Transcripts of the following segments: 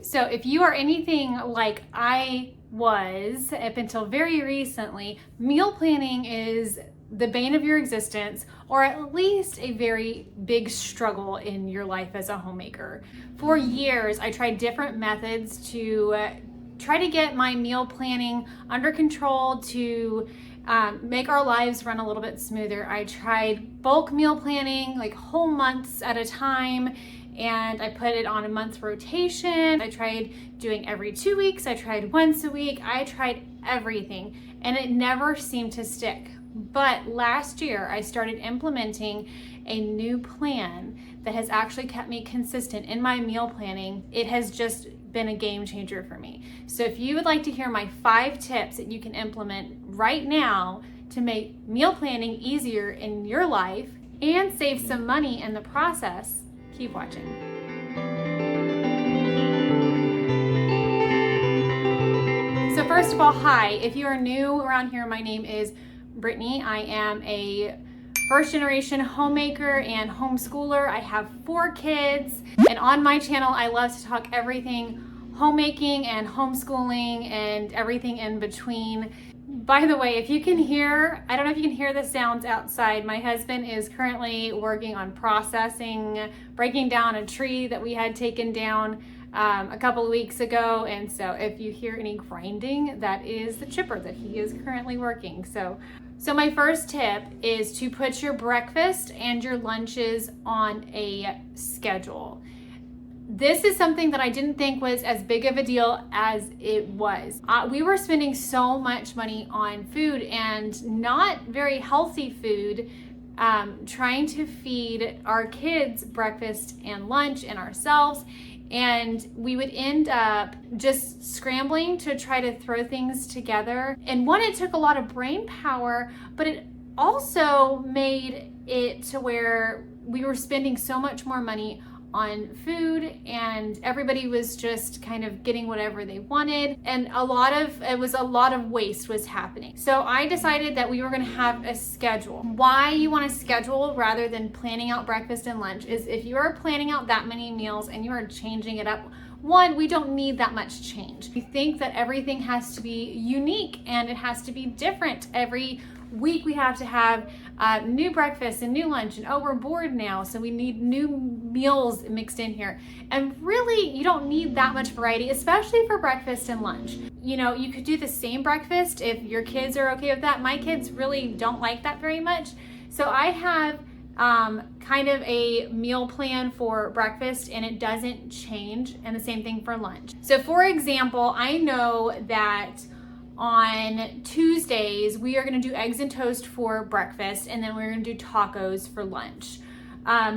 So if you are anything like I was up until very recently, meal planning is the bane of your existence, or at least a very big struggle in your life as a homemaker. For years, I tried different methods to try to get my meal planning under control, to make our lives run a little bit smoother. I tried bulk meal planning, like whole months at a time, and I put it on a month's rotation. I tried doing every 2 weeks. I tried once a week. I tried everything, and it never seemed to stick. But last year, I started implementing a new plan that has actually kept me consistent in my meal planning. It has just been a game changer for me. So if you would like to hear my 5 tips that you can implement right now to make meal planning easier in your life and save some money in the process, keep watching. So first of all, hi. If you are new around here, my name is Brittany. I am a first generation homemaker and homeschooler. I have 4 kids, and on my channel I love to talk everything homemaking and homeschooling and everything in between. By the way, if you can hear, I don't know if you can hear the sounds outside. My husband is currently working on breaking down a tree that we had taken down a couple of weeks ago, and so if you hear any grinding, that is the chipper that he is currently working. So my first tip is to put your breakfast and your lunches on a schedule. This is something that I didn't think was as big of a deal as it was. We were spending so much money on food, and not very healthy food, trying to feed our kids breakfast and lunch and ourselves. And we would end up just scrambling to try to throw things together. And one, it took a lot of brain power, but it also made it to where we were spending so much more money on food, and everybody was just kind of getting whatever they wanted, and a lot of waste was happening. So I decided that we were going to have a schedule. Why you want a schedule rather than planning out breakfast and lunch is if you are planning out that many meals and you are changing it up, one, we don't need that much change. We think that everything has to be unique and it has to be different. Every week we have to have new breakfast and new lunch, and we're bored now, so we need new meals mixed in here. And really, you don't need that much variety, especially for breakfast and lunch. You know, you could do the same breakfast if your kids are okay with that. My kids really don't like that very much. So I have kind of a meal plan for breakfast, and it doesn't change, and the same thing for lunch. So for example, I know that on Tuesdays, we are going to do eggs and toast for breakfast, and then we're going to do tacos for lunch.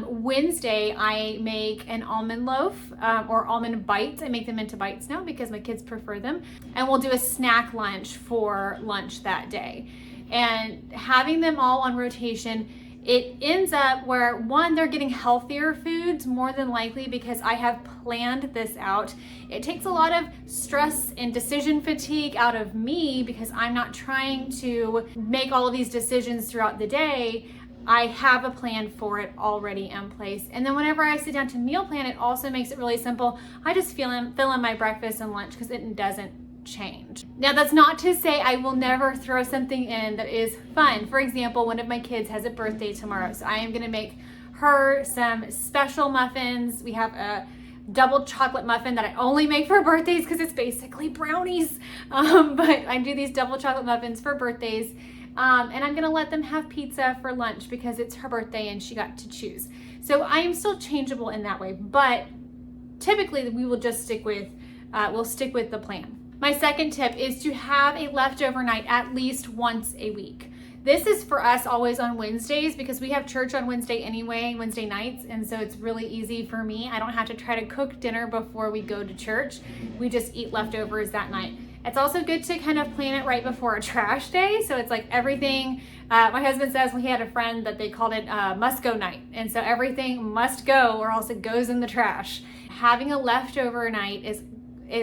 Wednesday, I make an almond loaf or almond bites. I make them into bites now because my kids prefer them. And we'll do a snack lunch for lunch that day. And having them all on rotation, it ends up where, one, they're getting healthier foods more than likely because I have planned this out. It takes a lot of stress and decision fatigue out of me because I'm not trying to make all of these decisions throughout the day. I have a plan for it already in place. And then whenever I sit down to meal plan, it also makes it really simple. I just fill in my breakfast and lunch because it doesn't change. Now, that's not to say I will never throw something in that is fun. For example, one of my kids has a birthday tomorrow, so I am going to make her some special muffins. We have a double chocolate muffin that I only make for birthdays because it's basically brownies, but I do these double chocolate muffins for birthdays. And I'm going to let them have pizza for lunch because it's her birthday and she got to choose. So I am still changeable in that way, but typically we will just stick with the plan. My second tip is to have a leftover night at least once a week. This is for us always on Wednesdays because we have church on Wednesday anyway, Wednesday nights, and so it's really easy for me. I don't have to try to cook dinner before we go to church. We just eat leftovers that night. It's also good to kind of plan it right before a trash day, so it's like everything. My husband says he had a friend that they called it must go night, and so everything must go or else it goes in the trash. Having a leftover night is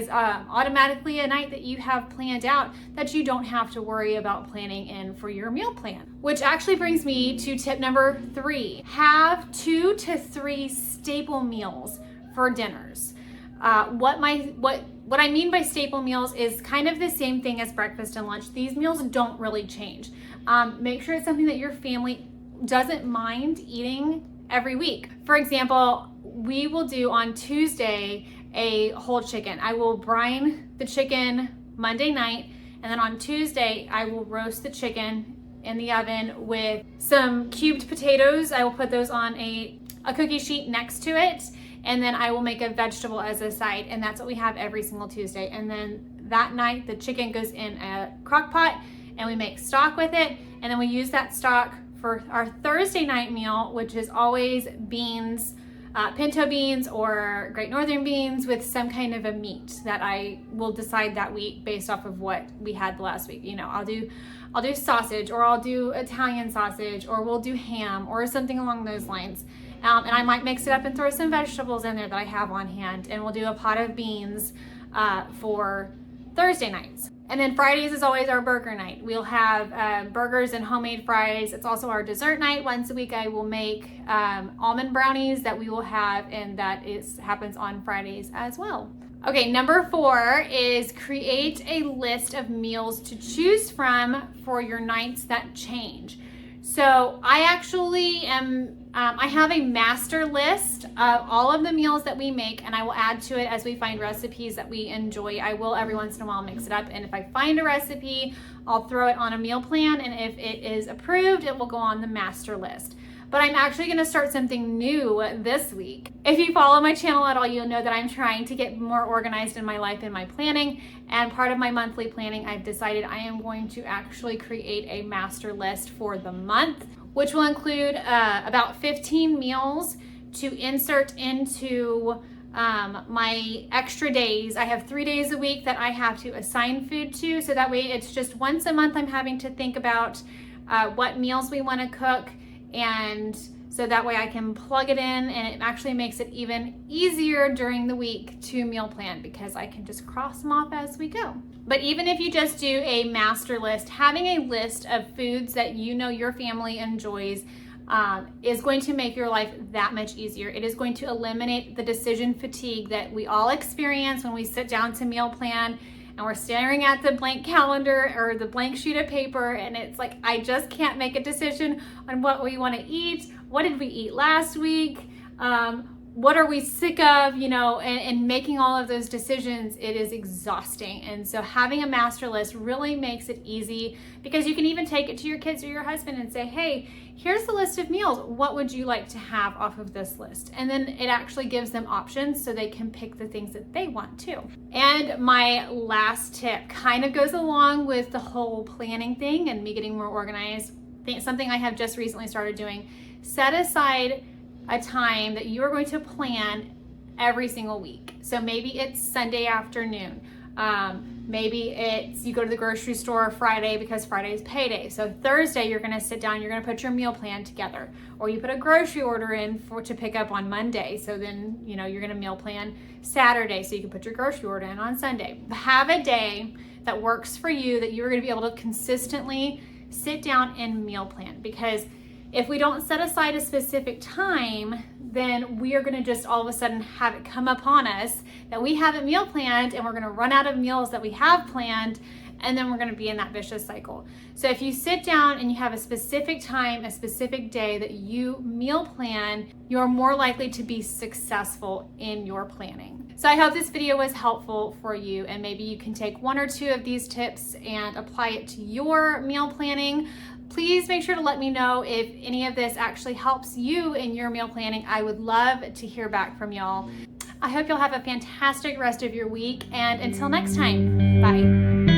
automatically a night that you have planned out that you don't have to worry about planning in for your meal plan. Which actually brings me to tip number 3. Have 2 to 3 staple meals for dinners. What I mean by staple meals is kind of the same thing as breakfast and lunch. These meals don't really change. Make sure it's something that your family doesn't mind eating every week. For example, we will do on Tuesday a whole chicken. I will brine the chicken Monday night, and then on Tuesday I will roast the chicken in the oven with some cubed potatoes. I will put those on a cookie sheet next to it, and then I will make a vegetable as a side, and that's what we have every single Tuesday. And then that night the chicken goes in a crock pot and we make stock with it, and then we use that stock for our Thursday night meal, which is always beans, pinto beans or Great Northern beans with some kind of a meat that I will decide that week based off of what we had the last week. You know, I'll do sausage, or I'll do Italian sausage, or we'll do ham or something along those lines. And I might mix it up and throw some vegetables in there that I have on hand, and we'll do a pot of beans for Thursday nights. And then Fridays is always our burger night. We'll have burgers and homemade fries. It's also our dessert night. Once a week I will make almond brownies that we will have, and that happens on Fridays as well. Okay, number 4 is create a list of meals to choose from for your nights that change. So I actually I have a master list of all of the meals that we make, and I will add to it as we find recipes that we enjoy. I will every once in a while mix it up, and if I find a recipe, I'll throw it on a meal plan, and if it is approved, it will go on the master list. But I'm actually gonna start something new this week. If you follow my channel at all, you'll know that I'm trying to get more organized in my life and my planning. And part of my monthly planning, I've decided I am going to actually create a master list for the month, which will include about 15 meals to insert into my extra days. I have 3 days a week that I have to assign food to, so that way it's just once a month I'm having to think about what meals we want to cook, and so that way I can plug it in, and it actually makes it even easier during the week to meal plan because I can just cross them off as we go. But even if you just do a master list, having a list of foods that you know your family enjoys is going to make your life that much easier. It is going to eliminate the decision fatigue that we all experience when we sit down to meal plan and we're staring at the blank calendar or the blank sheet of paper, and it's like, I just can't make a decision on what we want to eat. What did we eat last week? What are we sick of? You know, and making all of those decisions, it is exhausting. And so having a master list really makes it easy, because you can even take it to your kids or your husband and say, hey, here's the list of meals. What would you like to have off of this list? And then it actually gives them options so they can pick the things that they want too. And my last tip kind of goes along with the whole planning thing and me getting more organized. Something I have just recently started doing. Set aside a time that you are going to plan every single week. So maybe it's Sunday afternoon. Maybe it's you go to the grocery store Friday because Friday is payday. So Thursday you're gonna sit down, you're gonna put your meal plan together. Or you put a grocery order in to pick up on Monday. So then, you know, you're gonna meal plan Saturday so you can put your grocery order in on Sunday. Have a day that works for you, that you're gonna be able to consistently sit down and meal plan. Because if we don't set aside a specific time, then we are gonna just all of a sudden have it come upon us that we haven't meal planned, and we're gonna run out of meals that we have planned, and then we're gonna be in that vicious cycle. So if you sit down and you have a specific time, a specific day that you meal plan, you're more likely to be successful in your planning. So I hope this video was helpful for you, and maybe you can take 1 or 2 of these tips and apply it to your meal planning. Please make sure to let me know if any of this actually helps you in your meal planning. I would love to hear back from y'all. I hope you'll have a fantastic rest of your week, and until next time, bye.